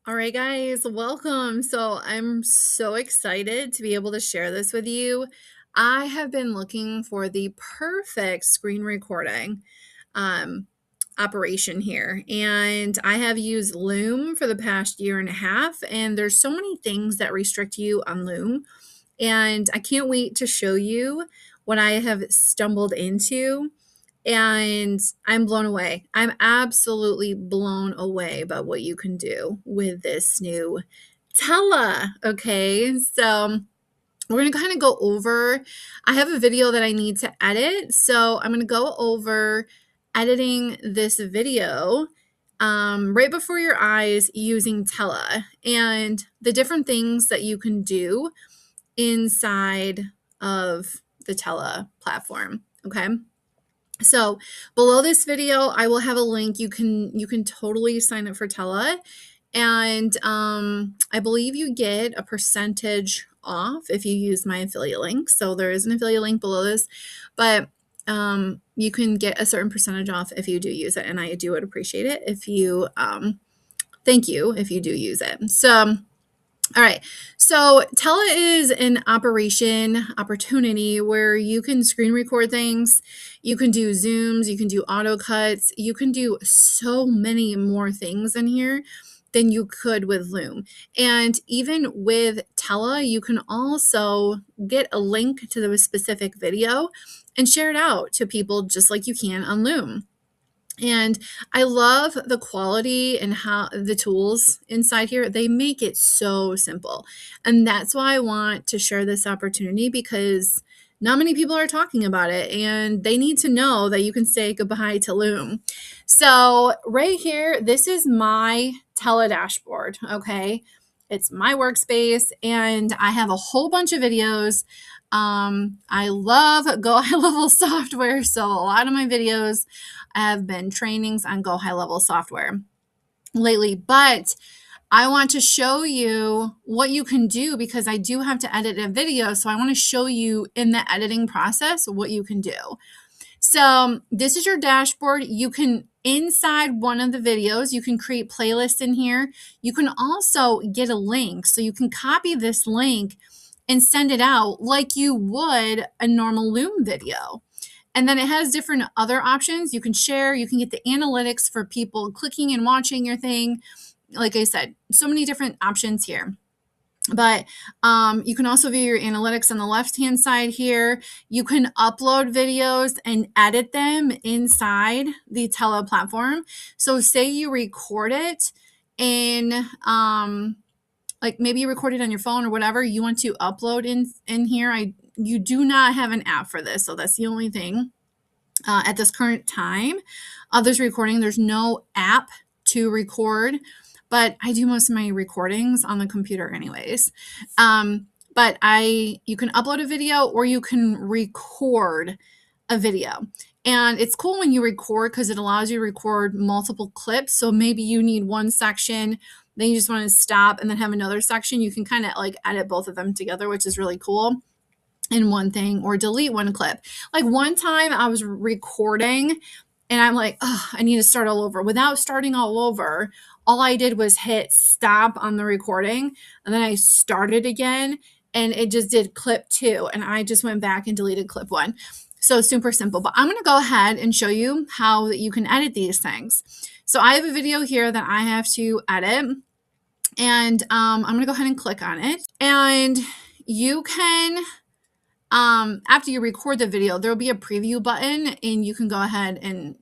All right, guys, welcome. So I'm so excited to be able to share this with you. I have been looking for the perfect screen recording um, operation here, and I have used Loom for the past year and a half, and there's so many things that restrict you on Loom, and I can't wait to show you what I have stumbled into. And I'm blown away. I'm absolutely blown away about what you can do with this new Tella. Okay, so we're going to kind of go over. I have a video that I need to edit, so I'm going to go over editing this video right before your eyes using Tella and the different things that you can do inside of the Tella platform. Okay. So below this video, I will have a link. You can totally sign up for Tella, and I believe you get a percentage off if you use my affiliate link. So there is an affiliate link below this, but you can get a certain percentage off if you do use it, and I do would appreciate it if you thank you if you do use it. So. All right, so Tella is an opportunity where you can screen record things, you can do Zooms, you can do auto cuts, you can do so many more things in here than you could with Loom. And even with Tella, you can also get a link to the specific video and share it out to people just like you can on Loom. And I love the quality and how the tools inside here, they make it so simple. And that's why I want to share this opportunity, because not many people are talking about it and they need to know that you can say goodbye to Loom. So right here, this is my Tella dashboard, okay? It's my workspace and I have a whole bunch of videos. I love Go High Level software, so a lot of my videos have been trainings on Go High Level software lately, but I want to show you what you can do because I do have to edit a video. So I want to show you in the editing process what you can do. So this is your dashboard. You can, inside one of the videos, you can create playlists in here. You can also get a link. So you can copy this link and send it out like you would a normal Loom video. And then it has different other options. You can share, you can get the analytics for people clicking and watching your thing. Like I said, so many different options here. But you can also view your analytics on the left-hand side here. You can upload videos and edit them inside the Tella platform. So say you record it in like maybe you record it on your phone or whatever you want to upload in here. You do not have an app for this, so that's the only thing at this current time of this recording. There's no app to record, but I do most of my recordings on the computer anyways. But you can upload a video or you can record a video. And it's cool when you record because it allows you to record multiple clips. So maybe you need one section, then you just want to stop and then have another section. You can kind of like edit both of them together, which is really cool in one thing, or delete one clip. Like one time I was recording and I'm like, oh, I need to start all over. Without starting all over, all I did was hit stop on the recording and then I started again and it just did clip 2 and I just went back and deleted clip 1. So super simple, but I'm going to go ahead and show you how that you can edit these things. So I have a video here that I have to edit, and I'm going to go ahead and click on it. And you can, after you record the video, there will be a preview button and you can go ahead and,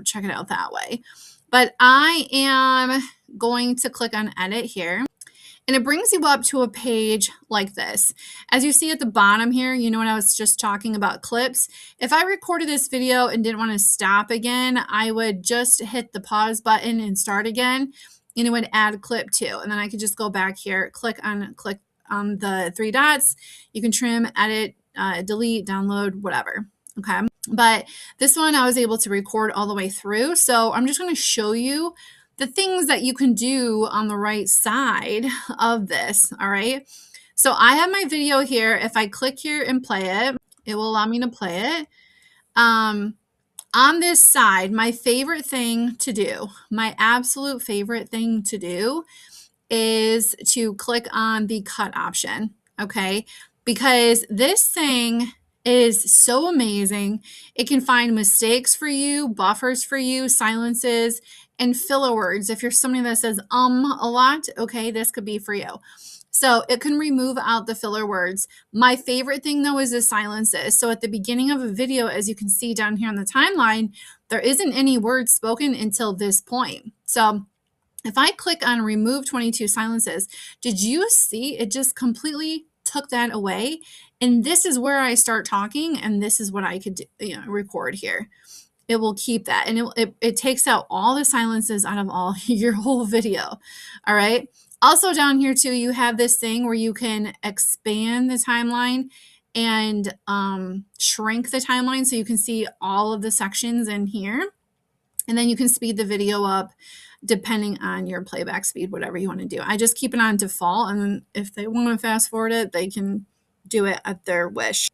check it out that way. But I am going to click on edit here. And it brings you up to a page like this. As you see at the bottom here, you know when I was just talking about clips? If I recorded this video and didn't want to stop again, I would just hit the pause button and start again, and it would add clip 2. And then I could just go back here, click on the 3 dots. You can trim, edit, delete, download, whatever. Okay. But this one I was able to record all the way through. So I'm just going to show you the things that you can do on the right side of this. All right. So I have my video here. If I click here and play it, it will allow me to play it. On this side, my favorite thing to do, my absolute favorite thing to do is to click on the cut option, okay? Because this thing is so amazing. It can find mistakes for you, buffers for you, silences, and filler words. If you're somebody that says a lot, okay, this could be for you. So it can remove out the filler words. My favorite thing though is the silences. So at the beginning of a video, as you can see down here on the timeline, there isn't any words spoken until this point. So if I click on remove 22 silences, did you see it just completely took that away? And this is where I start talking, and this is what I could do, record here. It will keep that, and it takes out all the silences out of all your whole video. All right. Also down here too, you have this thing where you can expand the timeline and shrink the timeline so you can see all of the sections in here. And then you can speed the video up depending on your playback speed, whatever you want to do. I just keep it on default, and then if they want to fast forward it, they can do it at their wish.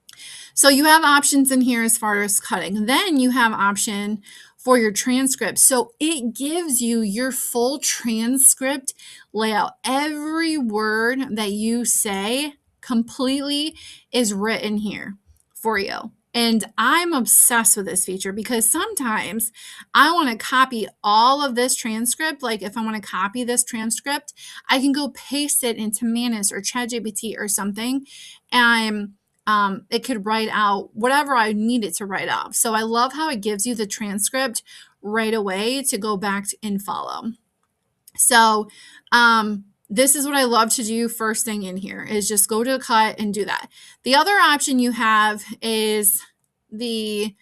So you have options in here as far as cutting. Then you have option for your transcript. So it gives you your full transcript layout. Every word that you say completely is written here for you. And I'm obsessed with this feature because sometimes I want to copy all of this transcript. Like if I want to copy this transcript, I can go paste it into Manus or ChatGPT or something, and it could write out whatever I need it to write out. So I love how it gives you the transcript right away to go back and follow. So this is what I love to do first thing in here is just go to cut and do that. The other option you have is the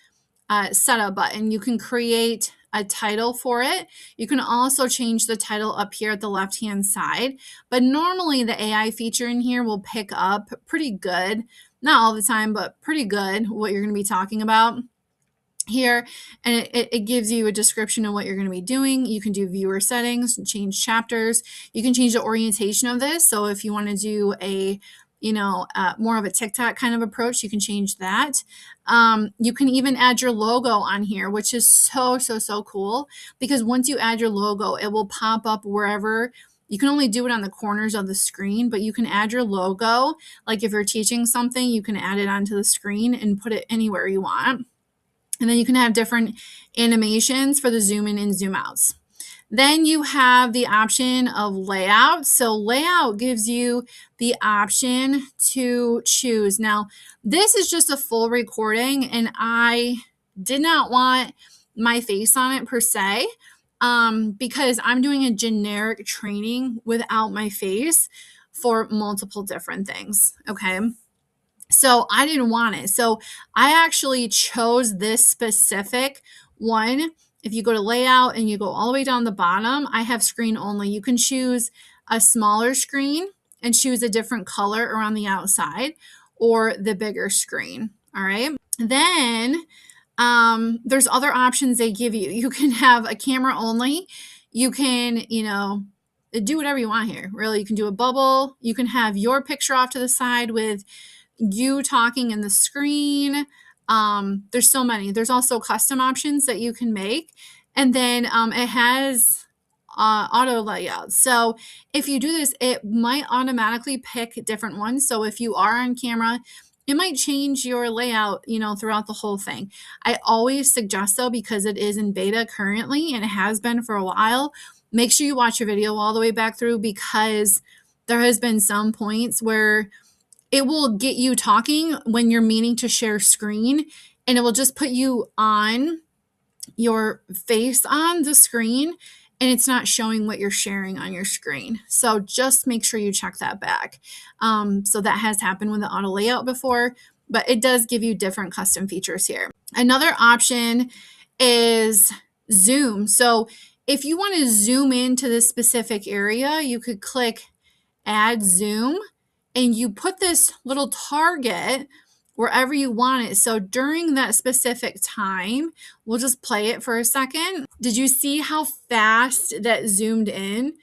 setup button. You can create a title for it. You can also change the title up here at the left-hand side, but normally the AI feature in here will pick up pretty good, not all the time, but pretty good what you're going to be talking about here, and it gives you a description of what you're going to be doing. You can do viewer settings, change chapters. You can change the orientation of this. So if you want to do a more of a TikTok kind of approach, you can change that. You can even add your logo on here, which is so cool, because once you add your logo, it will pop up wherever. You can only do it on the corners of the screen, but you can add your logo. Like if you're teaching something, you can add it onto the screen and put it anywhere you want. And then you can have different animations for the zoom in and zoom outs. Then you have the option of layout. So layout gives you the option to choose. Now, this is just a full recording, and I did not want my face on it per se, because I'm doing a generic training without my face for multiple different things. Okay. So I didn't want it. So I actually chose this specific one. If you go to layout and you go all the way down the bottom, I have screen only. You can choose a smaller screen and choose a different color around the outside, or the bigger screen. All right. Then there's other options they give you. You can have a camera only. You can, do whatever you want here. Really, you can do a bubble. You can have your picture off to the side with you talking in the screen. There's so many. There's also custom options that you can make. And then it has auto layout. So if you do this, it might automatically pick different ones. So if you are on camera, it might change your layout, throughout the whole thing. I always suggest though, because it is in beta currently and it has been for a while, make sure you watch your video all the way back through, because there has been some points where it will get you talking when you're meaning to share screen, and it will just put you on your face on the screen, and it's not showing what you're sharing on your screen. So just make sure you check that back. So that has happened with the auto layout before, but it does give you different custom features here. Another option is zoom. So if you want to zoom into this specific area, you could click add zoom, and you put this little target wherever you want it. So during that specific time, we'll just play it for a second. Did you see how fast that zoomed in?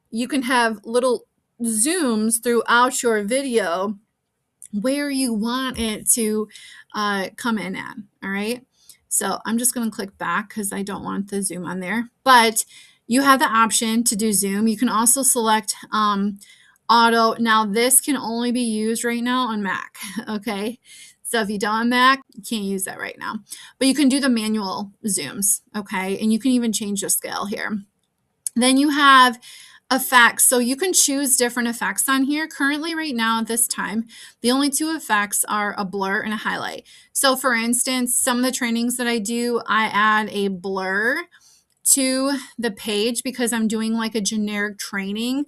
You can have little zooms throughout your video where you want it to come in at. All right. So I'm just going to click back because I don't want the zoom on there. But you have the option to do zoom. You can also select auto. Now this can only be used right now on Mac, okay? So if you don't have Mac, you can't use that right now. But you can do the manual zooms, okay? And you can even change the scale here. Then you have effects. So you can choose different effects on here. Currently right now at this time, the only two effects are a blur and a highlight. So for instance, some of the trainings that I do, I add a blur to the page because I'm doing like a generic training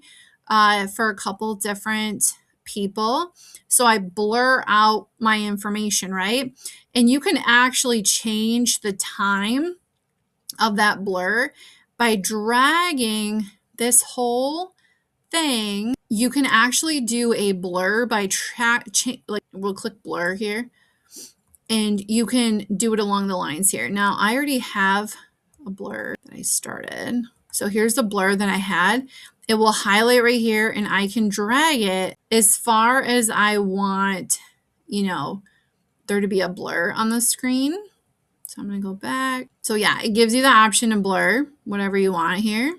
for a couple different people. So I blur out my information, right? And you can actually change the time of that blur by dragging this whole thing. You can actually do a blur by like we'll click blur here, and you can do it along the lines here. Now I already have a blur that I started. So here's the blur that I had. It will highlight right here, and I can drag it as far as I want, you know, there to be a blur on the screen. So I'm going to go back. So yeah, it gives you the option to blur whatever you want here.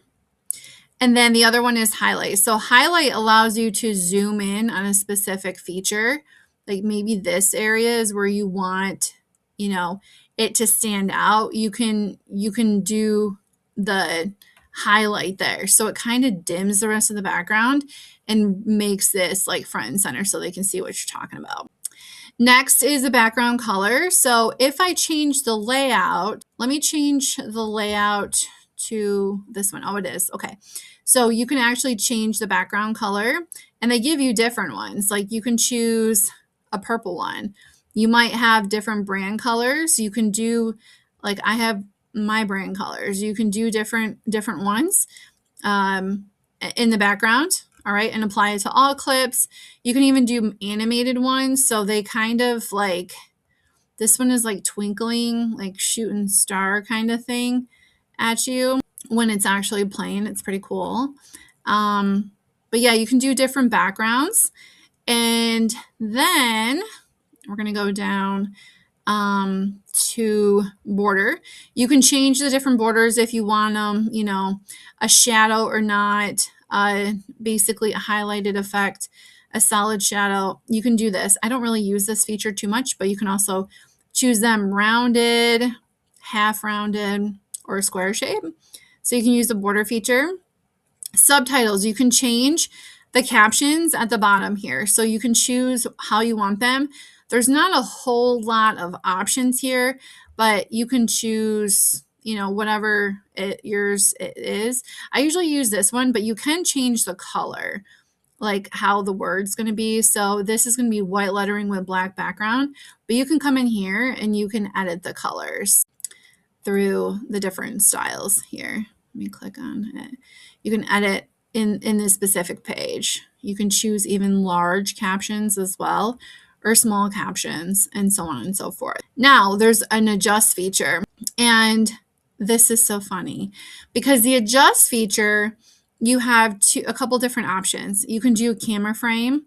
And then the other one is highlight. So highlight allows you to zoom in on a specific feature. Like maybe this area is where you want, you know, it to stand out. You can do the highlight there. So it kind of dims the rest of the background and makes this like front and center so they can see what you're talking about. Next is the background color. So if I change the layout, let me change the layout to this one. Oh, it is. Okay. So you can actually change the background color, and they give you different ones. Like you can choose a purple one. You might have different brand colors. You can do, like I have my brand colors. You can do different ones in the background. All right, and apply it to all clips. You can even do animated ones. So they kind of like, this one is like twinkling, like shooting star kind of thing at you when it's actually playing. It's pretty cool. But yeah, you can do different backgrounds. And then we're going to go down to border. You can change the different borders if you want them, you know, a shadow or not, basically a highlighted effect, a solid shadow. You can do this. I don't really use this feature too much, but you can also choose them rounded, half rounded, or a square shape. So you can use the border feature. Subtitles, you can change the captions at the bottom here. So you can choose how you want them. There's not a whole lot of options here, but you can choose, you know, whatever yours is. I usually use this one, but you can change the color, like how the word's going to be. So this is going to be white lettering with black background, but you can come in here and you can edit the colors through the different styles here. Let me click on it. You can edit in this specific page. You can choose even large captions as well, or small captions, and so on and so forth. Now there's an adjust feature, and this is so funny because the adjust feature, you have a couple different options. You can do a camera frame,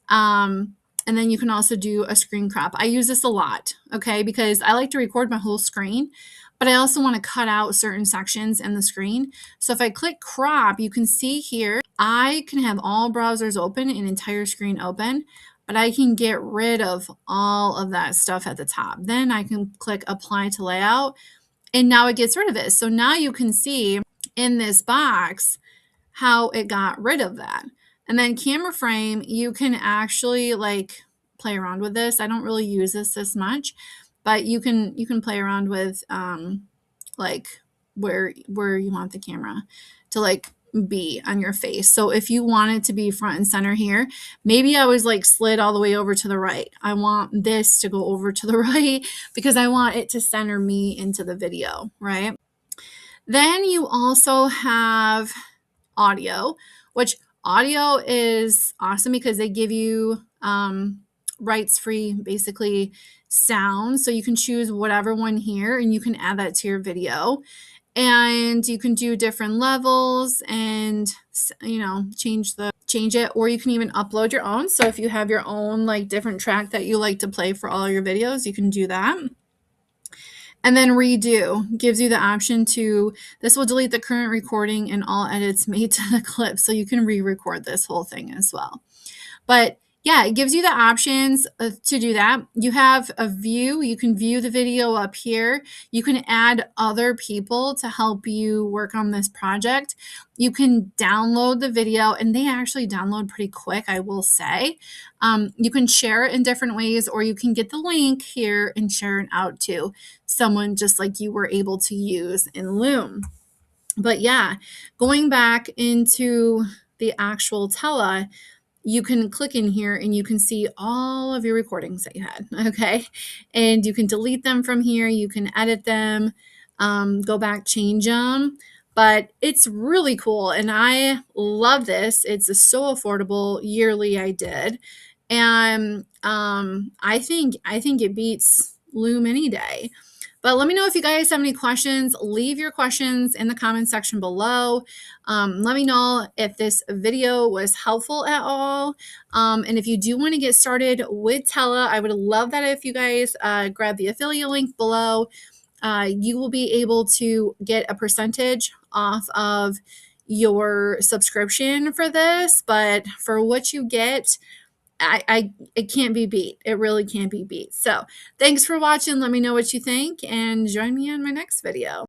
and then you can also do a screen crop. I use this a lot, okay, because I like to record my whole screen, but I also want to cut out certain sections in the screen. So if I click crop, you can see here, I can have all browsers open and entire screen open, but I can get rid of all of that stuff at the top. Then I can click apply to layout, and now it gets rid of it. So now you can see in this box how it got rid of that. And then camera frame, you can actually like play around with this. I don't really use this much, but you can play around with like where you want the camera to like be on your face. So if you want it to be front and center here, maybe I was like slid all the way over to the right. I want this to go over to the right because I want it to center me into the video, right? Then you also have audio, which audio is awesome because they give you rights-free, basically, sound. So you can choose whatever one here and you can add that to your video. And you can do different levels and, you know, change it, or you can even upload your own. So if you have your own like different track that you like to play for all your videos, you can do that. And then redo gives you the option to, this will delete the current recording and all edits made to the clip. So you can re-record this whole thing as well. But yeah, it gives you the options to do that. You have a view. You can view the video up here. You can add other people to help you work on this project. You can download the video, and they actually download pretty quick, I will say. You can share it in different ways, or you can get the link here and share it out to someone just like you were able to use in Loom. But yeah, going back into the actual Tella, you can click in here and you can see all of your recordings that you had, okay? And you can delete them from here. You can edit them, go back, change them. But it's really cool, and I love this. It's so affordable. Yearly, I did, and I think it beats Loom any day. But let me know if you guys have any questions. Leave your questions in the comment section below. Let me know if this video was helpful at all. And if you do want to get started with Tella, I would love that if you guys grab the affiliate link below. You will be able to get a percentage off of your subscription for this. But for what you get, it can't be beat. It really can't be beat. So thanks for watching. Let me know what you think and join me in my next video.